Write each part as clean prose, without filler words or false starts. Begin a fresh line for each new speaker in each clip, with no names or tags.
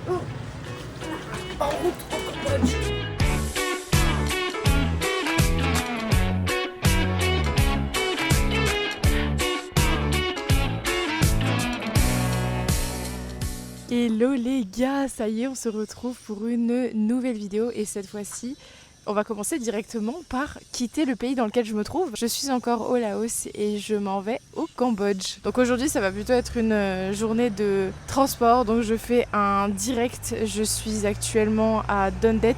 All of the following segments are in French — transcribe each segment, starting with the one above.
En route au Cambodge. Hello les gars, ça y est, on se retrouve pour une nouvelle vidéo et cette fois-ci, on va commencer directement par quitter le pays dans lequel je me trouve. Je suis encore au Laos et je m'en vais au Cambodge. Donc aujourd'hui, ça va plutôt être une journée de transport, donc je fais un direct. Je suis actuellement à Don Det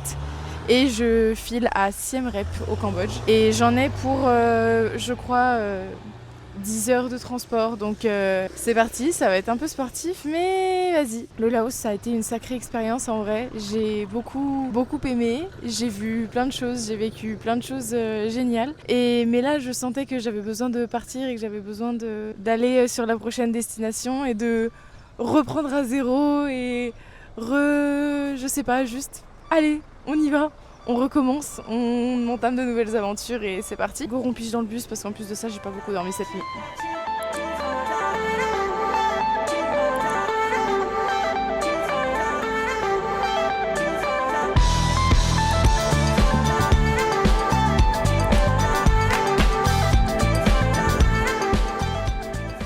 et je file à Siem Reap au Cambodge. Et j'en ai pour, je crois... 10 heures de transport, donc c'est parti, ça va être un peu sportif, mais vas-y. Le Laos, ça a été une sacrée expérience en vrai, j'ai beaucoup aimé, j'ai vu plein de choses, j'ai vécu plein de choses géniales, mais là je sentais que j'avais besoin de partir et que j'avais besoin d'aller sur la prochaine destination et de reprendre à zéro et je sais pas, juste allez, on y va. On recommence, on entame de nouvelles aventures et c'est parti. Go, on pige dans le bus parce qu'en plus de ça, j'ai pas beaucoup dormi cette nuit.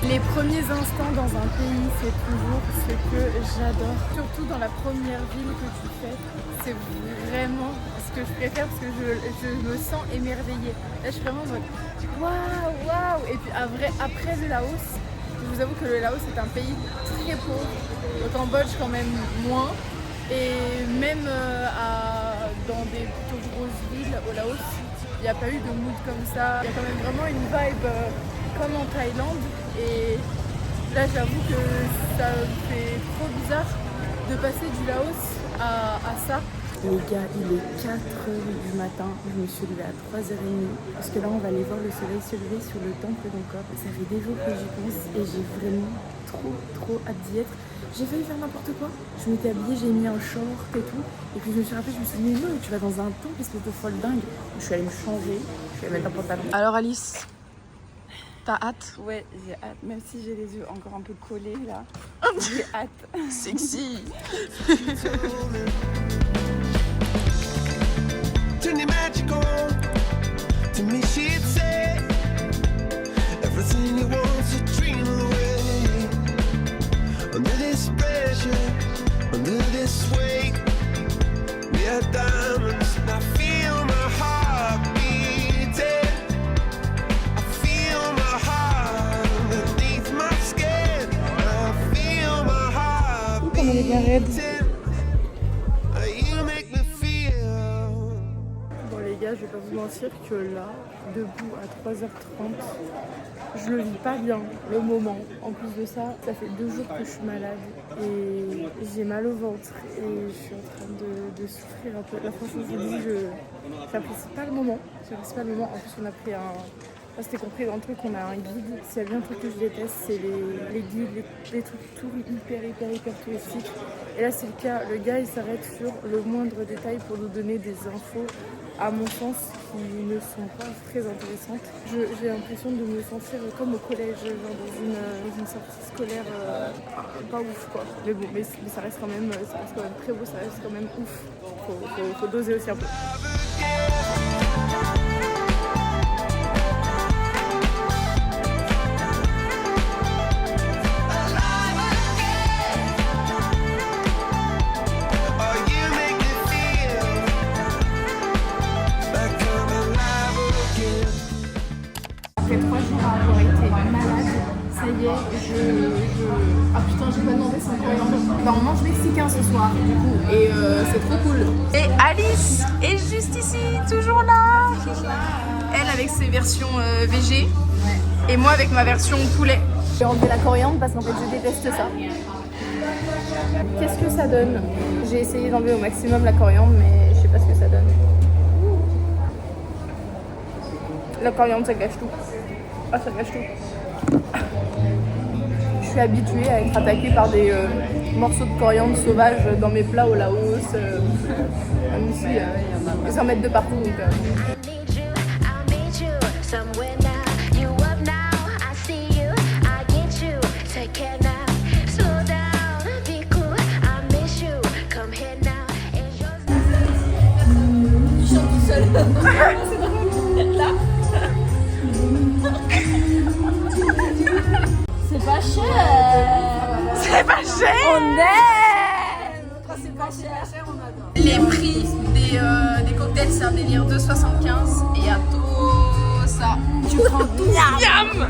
Les premiers instants dans un pays, c'est toujours ce que j'adore. Surtout dans la première ville que tu fais, c'est vraiment ce que je préfère parce que je me sens émerveillée. Là, je suis vraiment en mode waouh. Et puis après le Laos, je vous avoue que le Laos est un pays très pauvre. Le Cambodge quand même moins. Et même dans des plutôt grosses villes au Laos, il n'y a pas eu de mood comme ça. Il y a quand même vraiment une vibe comme en Thaïlande. Et là, j'avoue que ça me fait trop bizarre de passer du Laos à ça. Les gars, il est 4h du matin, je me suis levée à 3h30 parce que là on va aller voir le soleil se lever sur le temple d'Angkor. Ça fait des jours que j'y pense et j'ai vraiment trop hâte d'y être. J'ai failli faire n'importe quoi, je m'étais habillée, j'ai mis un short et tout, et puis je me suis rappelée, je me suis dit mais non, tu vas dans un temple, espèce de folle dingue. Je suis allée me changer, je suis allée mettre un pantalon. Alors Alice, t'as hâte?
Ouais, j'ai hâte, même si j'ai les yeux encore un peu collés là. J'ai hâte.
Sexy.
Turn the magic on. To me she'd say everything you want to dream away. Under this pressure, under this weight, we are diamonds. And I feel my heart beating. I feel my heart underneath my skin. I feel my heart beating. You make me feel.
Bon les gars, je vais pas vous mentir que là, debout à 3h30, je le vis pas bien, le moment. En plus de ça, ça fait 2 jours que je suis malade et j'ai mal au ventre et je suis en train de souffrir un peu. Là franchement, je vous dis, j'apprécie pas le moment. J'apprécie pas le moment. En plus, on a pris Là, c'était compris dans le truc, on a un guide. S'il y a bien un truc que je déteste, c'est les guides, les trucs tout hyper touristiques. Et là, c'est le cas. Le gars, il s'arrête sur le moindre détail pour nous donner des infos, à mon sens, qui ne sont pas très intéressantes. J'ai l'impression de me sentir comme au collège, genre dans une sortie scolaire pas ouf, quoi. Mais bon, mais ça reste quand même très beau, ça reste quand même ouf. Faut doser aussi un peu. Après 3 jours à avoir été malade, ça y est, Ah putain, j'ai pas demandé sans coriandre. Bah, on mange mexicain ce soir, du coup, et c'est trop cool. Et Alice est juste ici, toujours là. Elle avec ses versions VG, et moi avec ma version poulet.
J'ai enlevé la coriandre parce qu'en fait je déteste ça.
Qu'est-ce que ça donne? J'ai essayé d'enlever au maximum la coriandre, mais je sais pas ce que ça donne. La coriandre, ça gâche tout. Ah, ça gâche tout. Je suis habituée à être attaquée par des morceaux de coriandre sauvages dans mes plats au Laos. Même ici, ils en mettent de partout. Donc,
aime. Quand c'est pas cher, on adore.
Les prix des cocktails, c'est un délire 2,75 et à tout ça.
Tu prends tout.
Yam.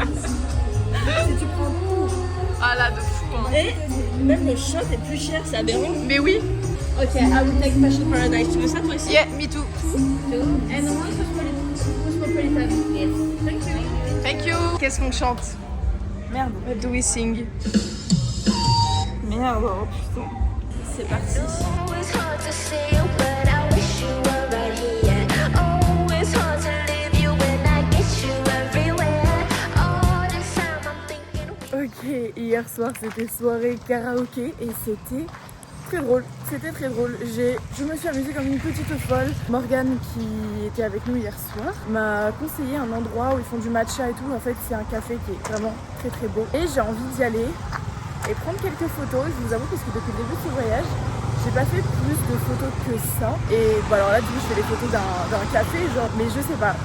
Si tu prends tout.
Ah là, de fou, hein.
Et même le shot est plus cher, c'est aberrant.
Mais oui.
Ok, I will take Fashion Paradise. Tu veux ça toi aussi?
Yeah, me too.
And one cosmopolitan. Yes. Thank you.
Thank you. Qu'est-ce qu'on chante?
Merde.
What do we sing?
Merde, oh putain. C'est parti.
Oh, it's hard to see you, but I wish you were right here. Oh, it's hard to leave you when I get you everywhere. All the time I'm thinking.
Ok, hier soir c'était soirée karaoké et c'était très drôle. C'était très drôle. Je me suis amusée comme une petite folle. Morgane, qui était avec nous hier soir, m'a conseillé un endroit où ils font du matcha et tout. En fait, c'est un café qui est vraiment très très beau. Et j'ai envie d'y aller et prendre quelques photos. Je vous avoue parce que depuis le début de ce voyage, j'ai pas fait plus de photos que ça. Et bon, alors là, du coup, je fais des photos d'un café, genre, mais je sais pas.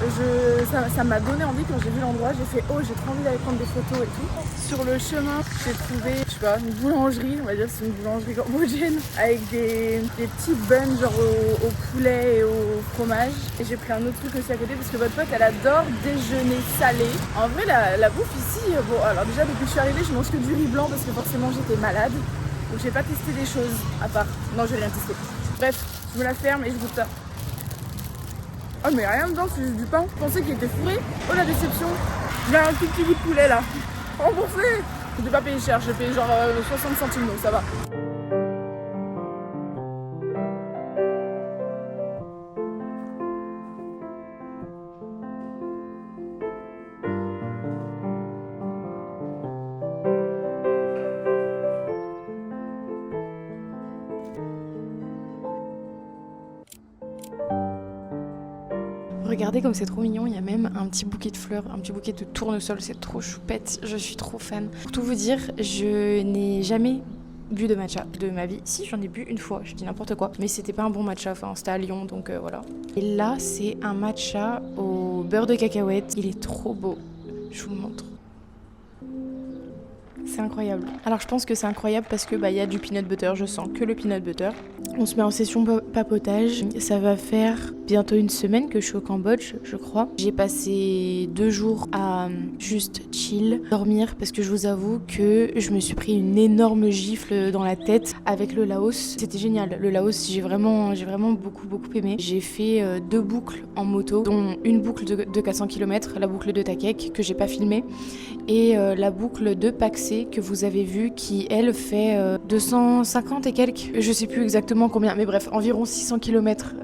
Ça m'a donné envie quand j'ai vu l'endroit. J'ai fait, oh, j'ai trop envie d'aller prendre des photos et tout. Sur le chemin, j'ai trouvé, je sais pas, une boulangerie, on va dire que c'est une boulangerie cambodgienne, avec des petits buns, genre au poulet et au fromage. Et j'ai pris un autre truc aussi à côté parce que votre pote, elle adore déjeuner salé. En vrai, la bouffe ici, bon, alors déjà, depuis que je suis arrivée, je mange que du riz blanc parce que forcément, j'étais malade. Donc j'ai pas testé des choses à part. Non, j'ai rien testé. Bref, je me la ferme et je goûte ça. Oh mais rien dedans, c'est juste du pain. Je pensais qu'il était fourré. Oh la déception. J'ai un tout petit bout de poulet là. Remboursé. J'ai pas payé cher, j'ai payé genre 60 centimes donc ça va. Regardez comme c'est trop mignon, il y a même un petit bouquet de fleurs, un petit bouquet de tournesol, c'est trop choupette, je suis trop fan. Pour tout vous dire, je n'ai jamais bu de matcha de ma vie. Si, j'en ai bu une fois, je dis n'importe quoi, mais c'était pas un bon matcha, enfin c'était à Lyon, donc voilà. Et là, c'est un matcha au beurre de cacahuète, il est trop beau, je vous le montre. C'est incroyable. Alors je pense que c'est incroyable parce que y a du peanut butter, je sens que le peanut butter. On se met en session papotage. Ça va faire bientôt une semaine que je suis au Cambodge, je crois. J'ai passé 2 jours à juste chill, dormir, parce que je vous avoue que je me suis pris une énorme gifle dans la tête avec le Laos. C'était génial. Le Laos, j'ai vraiment beaucoup aimé. J'ai fait 2 boucles en moto, dont une boucle de 400 km, la boucle de Takek que j'ai pas filmée, et la boucle de Paksé que vous avez vue qui elle fait 250 et quelques, je sais plus exactement combien, mais bref, environ 600 km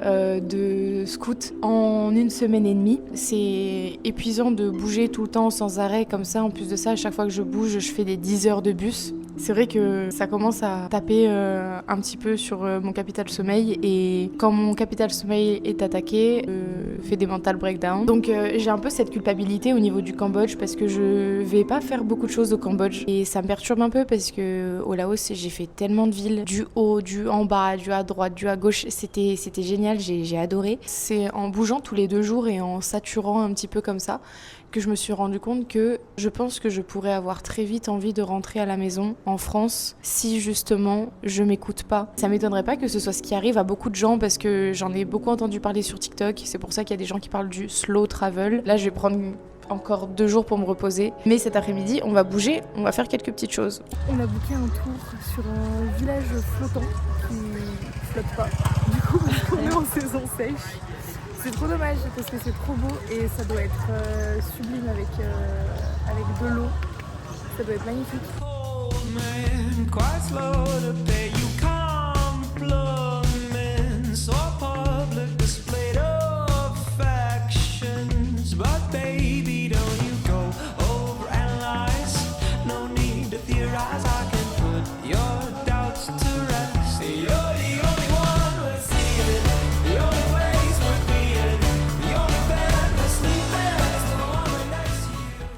de scoot en 1 semaine et demie. C'est épuisant de bouger tout le temps sans arrêt comme ça. En plus de ça, à chaque fois que je bouge, je fais des 10 heures de bus. C'est vrai que ça commence à taper un petit peu sur mon capital sommeil, et quand mon capital sommeil est attaqué, je fais des mental breakdowns. Donc j'ai un peu cette culpabilité au niveau du Cambodge parce que je vais pas faire beaucoup de choses au Cambodge et ça me perturbe un peu parce que au Laos j'ai fait tellement de villes, du haut, du en bas, du à droite, du à gauche, c'était génial, j'ai adoré. C'est en bougeant tous les 2 jours et en saturant un petit peu comme ça que je me suis rendu compte que je pense que je pourrais avoir très vite envie de rentrer à la maison en France si justement je m'écoute pas. Ça m'étonnerait pas que ce soit ce qui arrive à beaucoup de gens parce que j'en ai beaucoup entendu parler sur TikTok. C'est pour ça qu'il y a des gens qui parlent du slow travel. Là, je vais prendre encore 2 jours pour me reposer. Mais cet après-midi, on va bouger, on va faire quelques petites choses. On a booké un tour sur un village flottant qui flotte pas. Du coup, on est en saison sèche. C'est trop dommage parce que c'est trop beau et ça doit être sublime avec de l'eau. Ça doit être magnifique.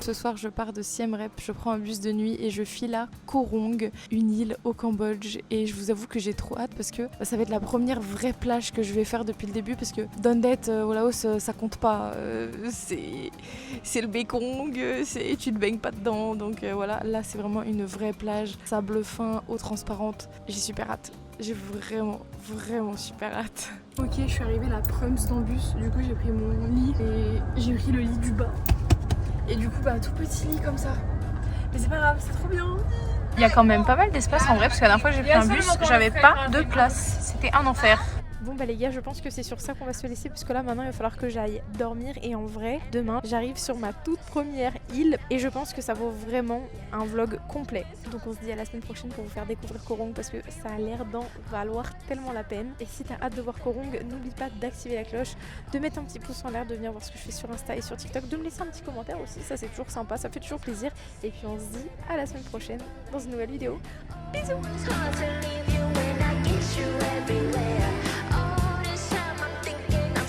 Ce soir, je pars de Siem Reap, je prends un bus de nuit et je file à Koh Rong, une île au Cambodge. Et je vous avoue que j'ai trop hâte parce que ça va être la première vraie plage que je vais faire depuis le début parce que Don Det au Laos, ça compte pas. C'est le Mekong, tu te baignes pas dedans. Donc voilà, là c'est vraiment une vraie plage, sable fin, eau transparente. J'ai super hâte. J'ai vraiment super hâte. Ok, je suis arrivée à la Prums dans le bus. Du coup, j'ai pris mon lit et j'ai pris le lit du bas. Et du coup, tout petit lit comme ça. Mais c'est pas grave, c'est trop bien. Il y a quand même pas mal d'espace en vrai, parce que la dernière fois que j'ai pris un bus, j'avais pas de place. C'était un enfer. Bon les gars, je pense que c'est sur ça qu'on va se laisser puisque là maintenant il va falloir que j'aille dormir et en vrai demain j'arrive sur ma toute première île et je pense que ça vaut vraiment un vlog complet. Donc on se dit à la semaine prochaine pour vous faire découvrir Koh Rong parce que ça a l'air d'en valoir tellement la peine. Et si t'as hâte de voir Koh Rong, n'oublie pas d'activer la cloche, de mettre un petit pouce en l'air, de venir voir ce que je fais sur Insta et sur TikTok, de me laisser un petit commentaire aussi, ça c'est toujours sympa, ça fait toujours plaisir. Et puis on se dit à la semaine prochaine dans une nouvelle vidéo. Bisous.
It's hard to leave you when